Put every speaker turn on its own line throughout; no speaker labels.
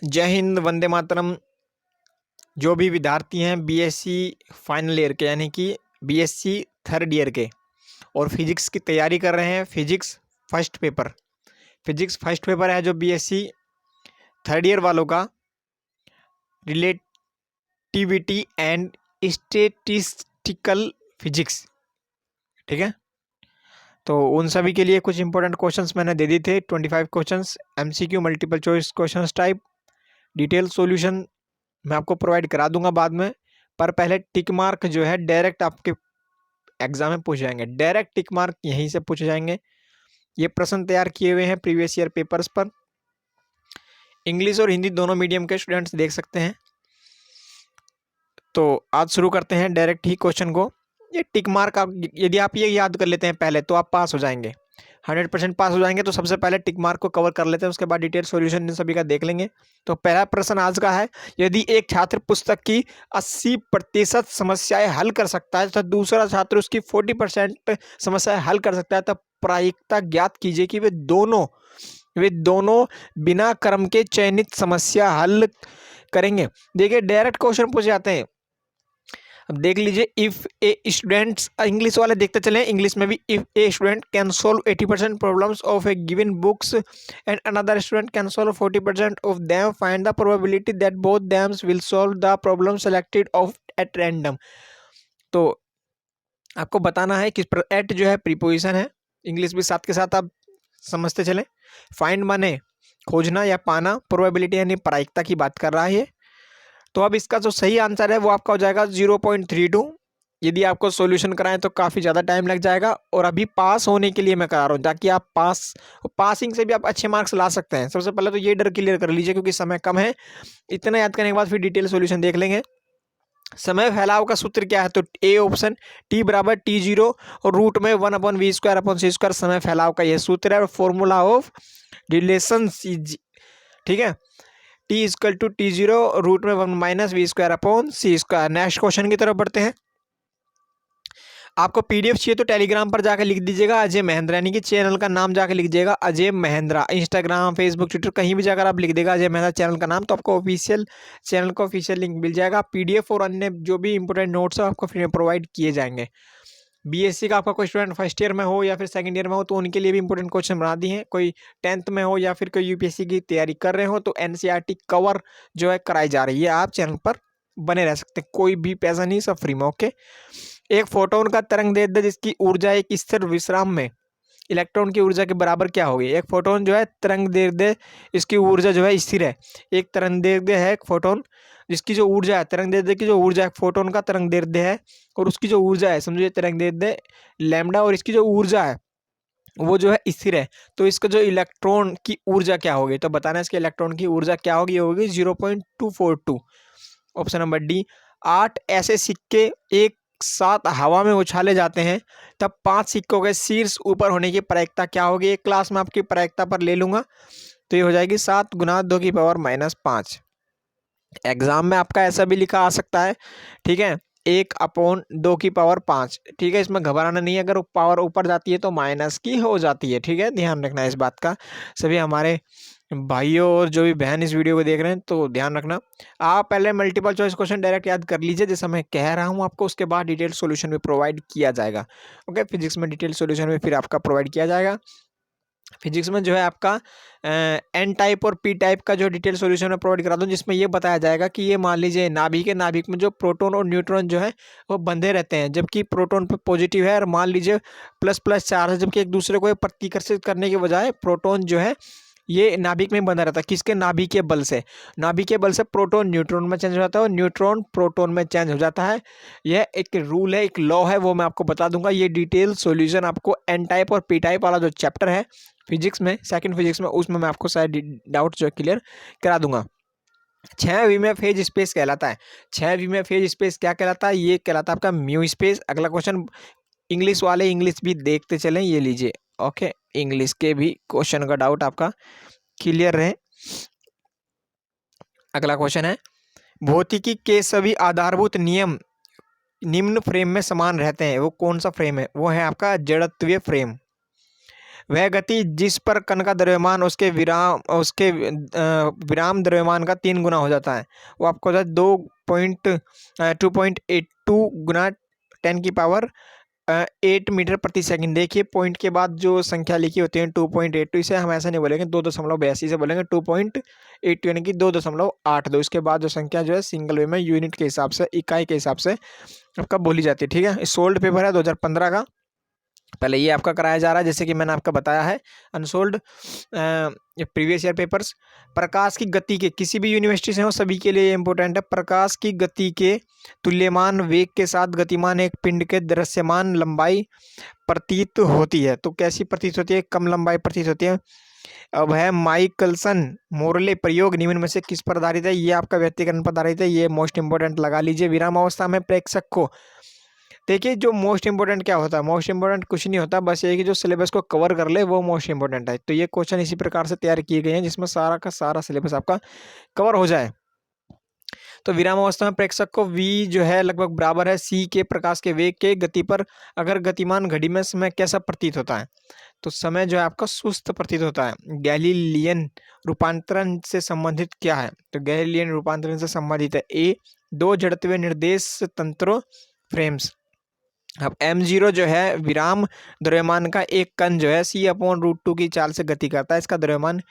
जय हिंद, वंदे मातरम। जो भी विद्यार्थी हैं बीएससी फाइनल ईयर के, यानी कि बीएससी थर्ड ईयर के, और फिजिक्स की तैयारी कर रहे हैं, फिजिक्स फर्स्ट पेपर है जो बीएससी थर्ड ईयर वालों का, रिलेटिविटी एंड स्टैटिस्टिकल फिजिक्स। ठीक है, तो उन सभी के लिए कुछ इंपॉर्टेंट क्वेश्चंस मैंने दे दिए थे, 25 questions, MCQ, multiple choice questions type, detail solution मैं आपको प्रोवाइड करा दूंगा बाद में। पर पहले टिक मार्क जो है डायरेक्ट आपके एग्जाम में पूछे जाएंगे, डायरेक्ट टिक मार्क यहीं से पूछे जाएंगे। ये प्रश्न तैयार किए हुए हैं प्रीवियस ईयर पेपर्स पर। इंग्लिश और हिंदी दोनों मीडियम के स्टूडेंट्स देख सकते हैं। तो आज शुरू करते हैं डायरेक्ट ही क्वेश्चन को। ये टिक मार्क आप यदि आप ये याद कर लेते हैं पहले तो आप पास हो जाएंगे, 100% पास हो जाएंगे। तो सबसे पहले टिक मार्क को कवर कर लेते हैं, उसके बाद डिटेल सॉल्यूशन इन सभी का देख लेंगे। तो पहला प्रश्न आज का है, यदि एक छात्र पुस्तक की 80% समस्याएं हल कर सकता है तो दूसरा छात्र उसकी 40% समस्याएं हल कर सकता है, तब प्रायिकता ज्ञात कीजिए कि वे दोनों बिना क्रम के चयनित समस्या हल करेंगे। देखिए डायरेक्ट क्वेश्चन पूछे जाते हैं। अब देख लीजिए, इफ ए स्टूडेंट्स, इंग्लिश वाले देखते चले, इंग्लिश में भी, if a student can solve 80% problems of A given books and another student can solve 40% of them, find the probability that both them will solve the problem selected of at random. तो आपको बताना है कि eight जो है preposition है, English भी साथ के साथ आप समझते चले। फाइंड माने खोजना या पाना, प्रोबेबिलिटी यानी प्रायिकता की बात कर रहा है। तो अब इसका जो सही आंसर है वो आपका हो जाएगा 0.32। यदि आपको सॉल्यूशन कराएं तो काफ़ी ज़्यादा टाइम लग जाएगा, और अभी पास होने के लिए मैं करा रहा हूँ ताकि आप पासिंग से भी आप अच्छे मार्क्स ला सकते हैं। सबसे पहले तो ये डर क्लियर कर लीजिए क्योंकि समय कम है। इतना याद करने के बाद फिर डिटेल सॉल्यूशन देख लेंगे। समय फैलाव का सूत्र क्या है, तो ए ऑप्शन, टी बराबर T0 और रूट में 1/v²/c², समय फैलाव का यह सूत्र है, और फॉर्मूला ऑफ रिलेशन, ठीक है, T = T0 रूट में 1 - v²/c²। नेक्स्ट क्वेश्चन की तरफ बढ़ते हैं। आपको पीडीएफ चाहिए तो टेलीग्राम पर जाकर लिख दीजिएगा अजय महेंद्रा, यानी कि चैनल का नाम जाकर लिख दीजिएगा Ajay Mahindra. Instagram, Facebook, Twitter कहीं भी जाकर आप लिख देगा अजय महेंद्रा चैनल का नाम, तो आपको ऑफिशियल चैनल का ऑफिशियल लिंक मिल जाएगा। पीडीएफ और अन्य जो भी इंपॉर्टेंट नोट्स है आपको फ्री में प्रोवाइड किए जाएंगे। बीएससी का आपका कोई स्टूडेंट फर्स्ट ईयर में हो या फिर सेकंड ईयर में हो तो उनके लिए भी इंपॉर्टेंट क्वेश्चन बना दिए हैं। कोई 10th में हो या फिर कोई यूपीएससी की तैयारी कर रहे हो तो एनसीईआरटी कवर जो है कराई जा रही है। आप चैनल पर बने रह सकते हैं, कोई भी पैसा नहीं, सब फ्री में। ओके, एक फोटोन का तरंग दैर्ध्य जिसकी ऊर्जा एक स्थिर विश्राम में इलेक्ट्रॉन की ऊर्जा के बराबर क्या होगी। एक फोटोन जो है तरंग दैर्ध्य, इसकी ऊर्जा जो है स्थिर है। एक तरंग दैर्ध्य है एक फोटोन जिसकी जो ऊर्जा है, तरंग दैर्ध्य की जो ऊर्जा है फोटोन का तरंग दैर्ध्य है, और उसकी जो ऊर्जा है, समझिए तरंग दैर्ध्य लैम्डा, और इसकी जो ऊर्जा है वो जो है स्थिर है। तो इसका जो इलेक्ट्रॉन की ऊर्जा क्या होगी, तो बताना है इसके इलेक्ट्रॉन की ऊर्जा क्या होगी, होगी 0.242। Option number D. 8 ऐसे सिक्के एक साथ हवा में उछाले जाते हैं तब 5 सिक्कों के शीर्ष ऊपर होने की प्रायिकता क्या होगी। एक क्लास में आपकी प्रायिकता पर ले लूंगा, तो ये हो जाएगी 7 × 2⁻⁻5। एग्जाम में आपका ऐसा भी लिखा आ सकता है, ठीक है, 1/2⁵, ठीक है। इसमें घबराना नहीं है, अगर पावर ऊपर जाती है तो माइनस की हो जाती है, ठीक है, ध्यान रखना इस बात का। सभी हमारे भाइयों और जो भी बहन इस वीडियो को देख रहे हैं तो ध्यान रखना। आप पहले मल्टीपल चॉइस क्वेश्चन डायरेक्ट याद कर लीजिए जैसा मैं कह रहा हूं आपको, उसके बाद डिटेल सॉल्यूशन भी प्रोवाइड किया जाएगा। ओके, फिजिक्स में डिटेल सॉल्यूशन भी फिर आपका प्रोवाइड किया जाएगा। फिजिक्स में जो है आपका एन टाइप और पी टाइप का जो डिटेल सॉल्यूशन मैं प्रोवाइड करा दूं, जिसमें ये बताया जाएगा कि ये मान लीजिए नाभिक में जो प्रोटॉन और न्यूट्रॉन जो है वो बंधे रहते हैं, जबकि प्रोटॉन पे पॉजिटिव है, और मान लीजिए प्लस प्लस चार्ज है, जबकि एक दूसरे को प्रतिकर्षित करने के बजाय प्रोटॉन जो है ये नाभिक में बंधा रहता है। किसके? नाभिक के बल से। नाभिक के बल से प्रोटॉन न्यूट्रॉन में चेंज हो जाता है और न्यूट्रॉन प्रोटॉन में चेंज हो जाता है। यह एक रूल है, एक लॉ है, वो मैं आपको बता दूंगा। ये डिटेल सॉल्यूशन आपको एन टाइप और पी टाइप वाला जो चैप्टर है फिजिक्स में, सेकंड फिजिक्स में, उसमें मैं आपको सारे डाउट जो है क्लियर करा दूंगा। 6 में फेज स्पेस कहलाता है। 6 में फेज स्पेस क्या कहलाता है? ये कहलाता है आपका म्यू स्पेस। अगला क्वेश्चन, इंग्लिश वाले इंग्लिश भी देखते चलें, ये लीजिए। ओके, इंग्लिश के भी क्वेश्चन का डाउट आपका क्लियर रहे। अगला क्वेश्चन है, भौतिकी के सभी आधारभूत नियम निम्न फ्रेम में समान रहते हैं। वो कौन सा फ्रेम है? वो है आपका जड़त्वीय फ्रेम। वह गति जिस पर कण का द्रव्यमान उसके विराम द्रव्यमान का 3 गुना हो जाता है, वो आपको होता है 2.82 गुना 10 की पावर 8 मीटर प्रति सेकंड। देखिए पॉइंट के बाद जो संख्या लिखी होती है 2.82, इसे हम ऐसा नहीं बोलेंगे 2.82 से बोलेंगे 2.82 यानी कि 2.82। इसके बाद जो संख्या जो है सिंगल वे में यूनिट के हिसाब से, इकाई के हिसाब से आपका बोली जाती है। ठीक है, सोल्ड पेपर है 2015 का, पहले ये आपका कराया जा रहा है जैसे कि मैंने आपका बताया है। Unsolved previous year papers. प्रकाश की गति के, किसी भी यूनिवर्सिटी से हो सभी के लिए इंपॉर्टेंट है। प्रकाश की गति के तुल्यमान वेग के साथ गतिमान एक पिंड के दृश्यमान लंबाई प्रतीत होती है। तो कैसी प्रतीत होती है? कम लंबाई प्रतीत होती है। अब है माइकलसन मोरले प्रयोग निम्न में से किस पर आधारित है? ये आपका व्यक्तिकरण पर आधारित है, ये मोस्ट इंपोर्टेंट लगा लीजिए। विराम अवस्था में प्रेक्षक को, देखिए जो मोस्ट इंपोर्टेंट क्या होता है, मोस्ट इंपोर्टेंट कुछ नहीं होता, बस ये कि जो सिलेबस को कवर कर ले वो मोस्ट इंपोर्टेंट है। तो ये क्वेश्चन इसी प्रकार से तैयार किए गए हैं जिसमें सारा का सारा सिलेबस आपका कवर हो जाए। तो विराम अवस्था में प्रेक्षक को v जो है लगभग बराबर है c के प्रकाश के वेग के गति पर। अगर गतिमान घड़ी में समय कैसा प्रतीत होता है? तो समय जो है आपका सुस्त प्रतीत होता है। गैलीलियन रूपांतरण से संबंधित क्या है? तो गैलीलियन रूपांतरण से संबंधित है ए, 2 जड़त्वीय निर्देश तंत्रों फ्रेम्स। अब m0 जो है विराम द्रव्यमान का एक कण जो है c/√2 की चाल से गति करता है, इसका द्रव्यमान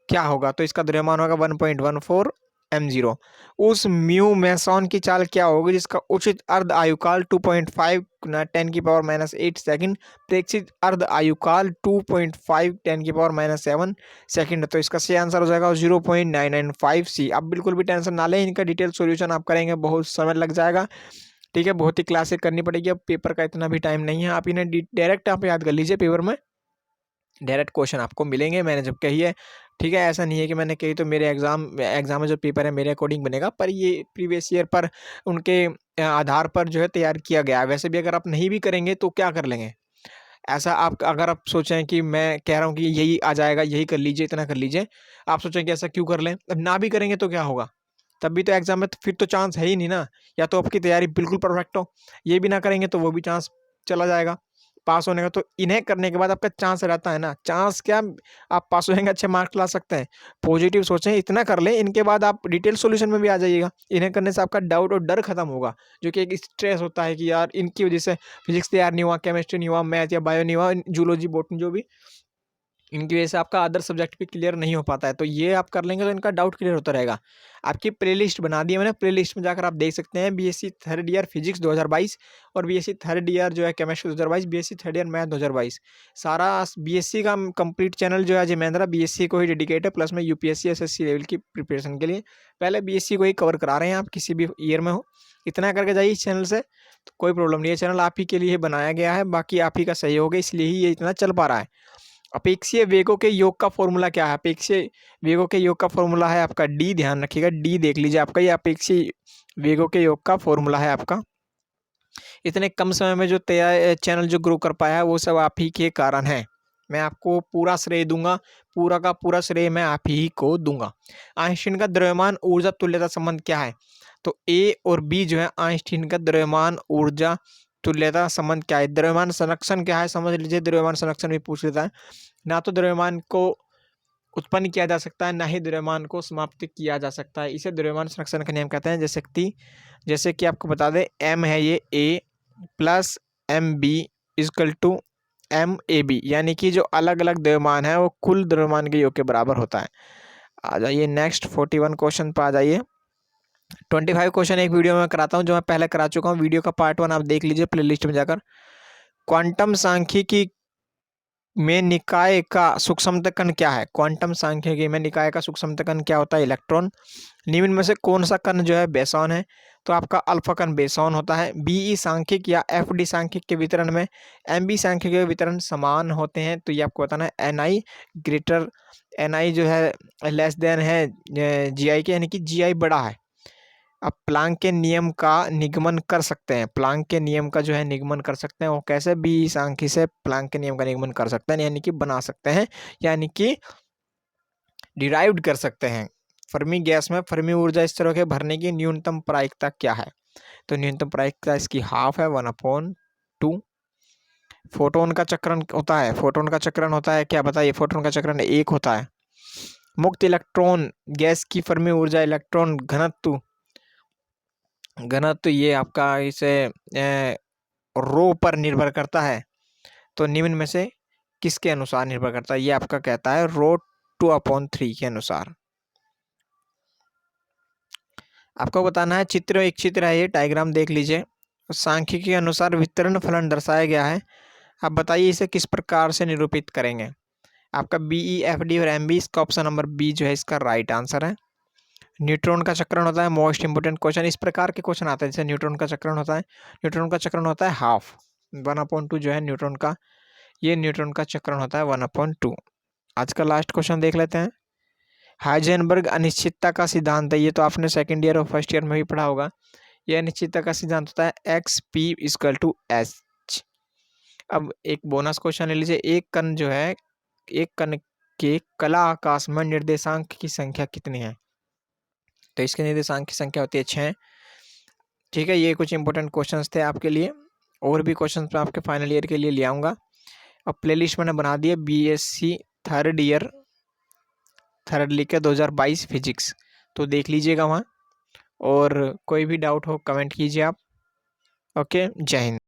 क्या होगा? तो इसका द्रव्यमान होगा 1.14 m0। उस म्यू मैसॉन की चाल क्या होगी जिसका उचित अर्ध आयुकाल 2.5 गुना 10⁻⁸ सेकंड, प्रेक्षित अर्ध आयुकाल 2.5 10⁻⁷ सेकंड। तो इसका सही आंसर हो जाएगा 0.995 c। अब बिल्कुल भी टेंशन ना लें, इनका डिटेल सॉल्यूशन आप करेंगे बहुत समय लग जाएगा। ठीक है, बहुत ही क्लासें करनी पड़ेगी, अब पेपर का इतना भी टाइम नहीं है। आप इन्हें डायरेक्ट आप याद कर लीजिए, पेपर में डायरेक्ट क्वेश्चन आपको मिलेंगे, मैंने जब कही है। ठीक है, ऐसा नहीं है कि मैंने कही तो मेरे एग्जाम में जो पेपर है मेरे अकॉर्डिंग बनेगा, पर ये प्रीवियस ईयर पर उनके आधार पर जो है तैयार किया गया है। वैसे भी अगर आप नहीं भी करेंगे तो क्या कर लेंगे, ऐसा आप अगर आप सोचें कि मैं कह रहा हूँ कि यही आ जाएगा, यही कर लीजिए, इतना कर लीजिए, आप सोचें कि ऐसा क्यों कर लें, अब ना भी करेंगे तो क्या होगा? तब भी तो एग्जाम में तो फिर तो चांस है ही नहीं ना। या तो आपकी तैयारी बिल्कुल परफेक्ट हो, ये भी ना करेंगे तो वो भी चांस चला जाएगा पास होने का। तो इन्हें करने के बाद आपका चांस रहता है ना, चांस क्या, आप पास हो जाएंगे, अच्छे मार्क्स ला सकते हैं। पॉजिटिव सोचें, इतना कर लें, इनके बाद आप डिटेल सॉल्यूशन में भी आ जाइएगा। इन्हें करने से आपका डाउट और डर खत्म होगा, जो कि एक स्ट्रेस होता है कि यार इनकी वजह से फिजिक्स तैयार नहीं हुआ, केमिस्ट्री नहीं हुआ, मैथ या बायो नहीं हुआ, जूलॉजी बॉटनी जो भी, इनकी वजह से आपका अदर सब्जेक्ट भी क्लियर नहीं हो पाता है। तो ये आप कर लेंगे तो इनका डाउट क्लियर होता रहेगा। आपकी प्लेलिस्ट बना दी है मैंने, प्लेलिस्ट में जाकर आप देख सकते हैं बीएससी थर्ड ईयर फिजिक्स 2022 और बीएससी थर्ड ईयर जो है chemistry 2022, BSc third year math 2022। सारा बीएससी का कंप्लीट चैनल जो है अजय महेंद्रा बीएससी को ही डेडिकेट है, प्लस में यूपीएससी एसएससी लेवल की प्रिपरेशन के लिए पहले बीएससी को ही कवर करा रहे हैं। आप किसी भी ईयर में हो, इतना करके जाइए इस चैनल से, तो कोई प्रॉब्लम नहीं है। चैनल आप ही के लिए बनाया गया है, बाकी आप ही का सहयोग है, इसलिए ही ये इतना चल पा रहा है। अपेक्षीय वेगों के योग का फॉर्मूला क्या है? अपेक्षीय वेगों के योग का फॉर्मूला है आपका डी, ध्यान रखिएगा डी देख लीजिए, आपका ये अपेक्षीय वेगों के योग का फॉर्मूला है आपका। इतने कम समय में जो तैयार चैनल जो ग्रो कर पाया है वो सब आप ही के कारण है। मैं आपको पूरा श्रेय दूंगा, पूरा का पूरा श्रेय मैं आप ही को दूंगा। आइंस्टीन का द्रव्यमान ऊर्जा तुल्यता संबंध क्या है? तो ए और बी जो है आइंस्टीन का द्रव्यमान ऊर्जा तुल्यता संबंध क्या है। द्रव्यमान संरक्षण क्या है समझ लीजिए, द्रव्यमान संरक्षण भी पूछ लेता है। ना तो द्रव्यमान को उत्पन्न किया जा सकता है, ना ही द्रव्यमान को समाप्त किया जा सकता है, इसे द्रव्यमान संरक्षण का नियम कहते हैं। जैसे कि आपको बता दें, एम है ये A plus M B equal to M A B, यानी कि जो अलग अलग द्रव्यमान है वो कुल द्रव्यमान के योग के बराबर होता है। आ जाइए नेक्स्ट 41 क्वेश्चन पर आ जाइए। 25 क्वेश्चन एक वीडियो में कराता हूँ, जो मैं पहले करा चुका हूँ। वीडियो का पार्ट 1 आप देख लीजिए प्लेलिस्ट में जाकर। क्वांटम सांख्यिकी में निकाय का सूक्ष्मतम कण क्या है? क्वांटम सांख्यिकी में निकाय का सूक्ष्मतम कण क्या होता है? इलेक्ट्रॉन। निम्न में से कौन सा कण जो है बेसॉन है? तो आपका अल्फा कण बेसॉन होता है। बीई सांख्यिक या एफडी सांख्यिक के वितरण में एमबी सांख्यिक के वितरण समान होते हैं। तो ये आपको बताना है। एनआई ग्रेटर, एनआई जो है लेस देन है जीआई के, यानी कि जीआई बड़ा है। अब प्लांक के नियम का निगमन कर सकते हैं, प्लांक के नियम का जो है निगमन कर सकते हैं। वो कैसे? बी सांख्यिकी से प्लांक के नियम का निगमन कर सकते हैं, यानी कि बना सकते हैं, यानी कि डिराइव्ड कर सकते हैं। फर्मी गैस में फर्मी ऊर्जा स्तरों के भरने की न्यूनतम प्रायिकता क्या है? तो न्यूनतम प्रायिकता इसकी हाफ है, 1/2। फोटोन का चक्रण होता है, फोटोन का चक्रण होता है क्या, बताइए। फोटोन का चक्रण एक होता है। मुक्त इलेक्ट्रॉन, गैस की फर्मी ऊर्जा, इलेक्ट्रॉन घनत्व, घनत्व ये आपका इसे रो पर निर्भर करता है। तो निम्न में से किसके अनुसार निर्भर करता है, ये आपका कहता है रो 2/3 के अनुसार। आपको बताना है चित्र, एक चित्र है ये, डायग्राम देख लीजिए। सांख्यिकी के अनुसार वितरण फलन दर्शाया गया है। आप बताइए इसे किस प्रकार से निरूपित करेंगे। आपका BE, FD और MB, इसका ऑप्शन नंबर बी जो है इसका राइट आंसर है। न्यूट्रॉन का चक्रण होता है, मोस्ट इंपोर्टेंट क्वेश्चन, इस प्रकार के क्वेश्चन आते हैं। जैसे न्यूट्रॉन का चक्रण होता है, न्यूट्रॉन का चक्रण होता है हाफ 1/2 जो है न्यूट्रॉन का, ये न्यूट्रॉन का चक्रण होता है 1/2। आज का लास्ट क्वेश्चन देख लेते हैं। हाइजेनबर्ग अनिश्चितता का सिद्धांत है, ये तो आपने सेकंड ईयर और फर्स्ट ईयर में भी पढ़ा होगा। ये अनिश्चितता का सिद्धांत होता है XP=H। अब एक बोनस क्वेश्चन ले लीजिए। एक कण जो है, एक कण के कला आकाश में निर्देशांक की संख्या कितनी है। तो इसके निर्देशांक की संख्या होती है 6। ठीक है, ये कुछ इंपॉर्टेंट क्वेश्चंस थे आपके लिए। और भी क्वेश्चंस मैं आपके फाइनल ईयर के लिए ले आऊँगा। अब प्लेलिस्ट मैंने बना दी है, BSc थर्ड ईयर थर्ड लिख के 2022 फिजिक्स, तो देख लीजिएगा वहाँ। और कोई भी डाउट हो कमेंट कीजिए आप। ओके, जय हिंद।